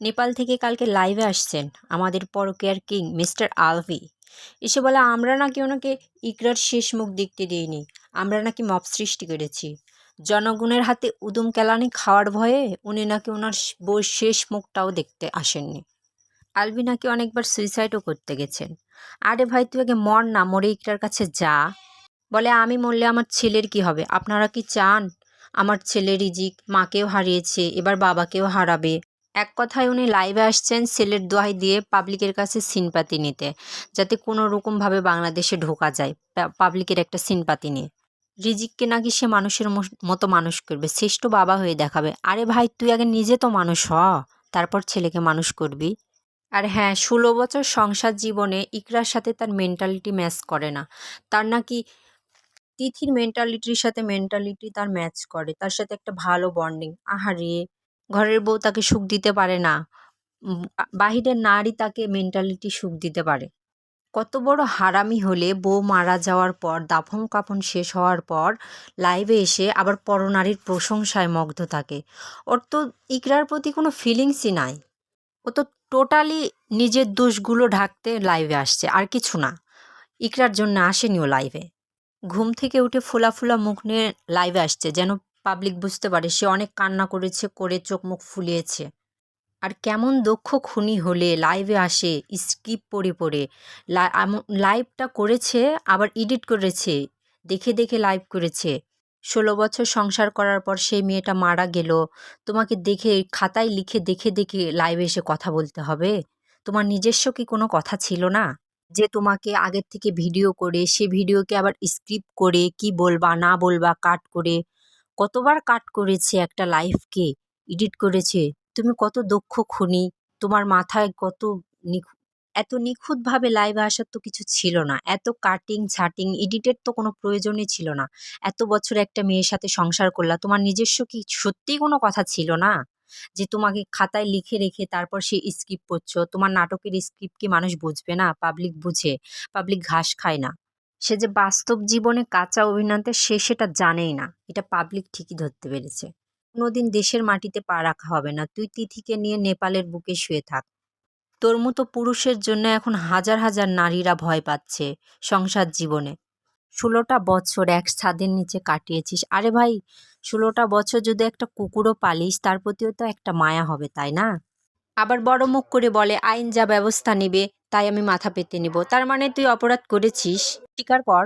নেপাল থেকে কালকে লাইভে আসছেন আমাদের পরকীয়ার কিং মিস্টার আলভি। এসে বলে আমরা নাকি ওনাকে ইকরার শেষ মুখ দেখতে দিইনি, আমরা নাকি মব সৃষ্টি করেছি। জনগণের হাতে উদুম কেলানি খাওয়ার ভয়ে উনি নাকি ওনার বউর শেষ মুখটাও দেখতে আসেননি। আলভি নাকি অনেকবার সুইসাইডও করতে গেছেন। আরে ভাই তুই আগে মর না, মরে ইকরার কাছে যা। বলে আমি মরলে আমার ছেলের কি হবে? আপনারা কি চান আমার ছেলে রিজিক মাকেও হারিয়েছে, এবার বাবাকেও হারাবে? এক কথায় উনি লাইভে আসছেন ছেলের দোহাই দিয়ে পাবলিকের কাছে সিনপাতি নিতে, যাতে কোনো রকমভাবে বাংলাদেশে ঢোকা যায় পাবলিকের একটা সিনপাতি নিয়ে। রিজিককে নাকি সে মানুষের মতো মানুষ করবে, শ্রেষ্ঠ বাবা হয়ে দেখাবে। আরে ভাই তুই আগে নিজে তো মানুষ হ, তারপর ছেলেকে মানুষ করবি। আর হ্যাঁ, 16 বছর সংসার জীবনে ইকরার সাথে তার মেন্টালিটি ম্যাচ করে না। তার নাকি তিথির মেন্টালিটির সাথে মেন্টালিটি তার ম্যাচ করে, তার সাথে একটা ভালো বন্ডিং। আহারে, ঘরের বউ তাকে সুখ দিতে পারে না, বাহিরের নারী তাকে মেন্টালিটি সুখ দিতে পারে। কত বড় হারামি হলে বউ মারা যাওয়ার পর দাফন কাফন শেষ হওয়ার পর লাইভে এসে আবার পরনারীর প্রশংসায় মুগ্ধ থাকে। ওর তো ইকরার প্রতি কোনো ফিলিংসই নাই। ও তো টোটালি নিজের দোষগুলো ঢাকতে লাইভে আসছে, আর কিছু না। ইকরার জন্য আসেনি ও লাইভে। ঘুম থেকে উঠে ফোলা ফোলা মুখ নিয়ে লাইভে আসছে, যেন পাবলিক বুঝতে পারে সে অনেক কান্না করেছে, করে চোখ মুখ ফুলিয়েছে। আর কেমন দক্ষ খুনি হলে লাইভে আসে স্ক্রিপ্ট পড়ে পড়ে। লাইভটা করেছে, আবার এডিট করেছে, দেখে দেখে লাইভ করেছে। 16 বছর সংসার করার পর সেই মেয়েটা মারা গেল, তোমাকে দেখে খাতায় লিখে দেখে দেখে লাইভে এসে কথা বলতে হবে? তোমার নিজস্ব কি কোনো কথা ছিল না? যে তোমাকে আগের থেকে ভিডিও করে সে ভিডিওকে আবার স্ক্রিপ্ট করে কি বলবা না বলবা কাট করে, কতবার কাট করেছে একটা লাইফকে, এডিট করেছে। তুমি কত দক্ষ খুনি, তোমার মাথায় কত এত নিখুঁতভাবে লাইভে আসার তো কিছু ছিল না। এত কাটিং ছাটিং এডিটের তো কোনো প্রয়োজনই ছিল না। এত বছর একটা মেয়ের সাথে সংসার করলা, তোমার নিজস্ব কি সত্যিই কোনো কথা ছিল না? যে তোমাকে খাতায় লিখে রেখে তারপর সে স্ক্রিপ্ট পড়ছো। তোমার নাটকের স্ক্রিপ্ট কি মানুষ বুঝবে না? পাবলিক বুঝে, পাবলিক ঘাস খায় না। সে যে বাস্তব জীবনে কাঁচা অভিনয়তে সে সেটা জানেই না, এটা পাবলিক ঠিকই ধরতে পেরেছে। কোনোদিন দেশের মাটিতে পা রাখা হবে না। তুই তিথিকে নিয়ে নেপালের বুকে শুয়ে থাক। তোর মতো পুরুষের জন্য এখন হাজার হাজার নারীরা ভয় পাচ্ছে সংসার জীবনে। 16টা বছর এক ছাদের নিচে কাটিয়েছিস। আরে ভাই, 16টা বছর যদি একটা কুকুরও পালিস তার প্রতিও তো একটা মায়া হবে, তাই না? আবার বড় মুখ করে বলে আইন যা ব্যবস্থা নেবে তাই আমি মাথা পেতে নিব। তার মানে তুই অপরাধ করেছিস, স্বীকার কর।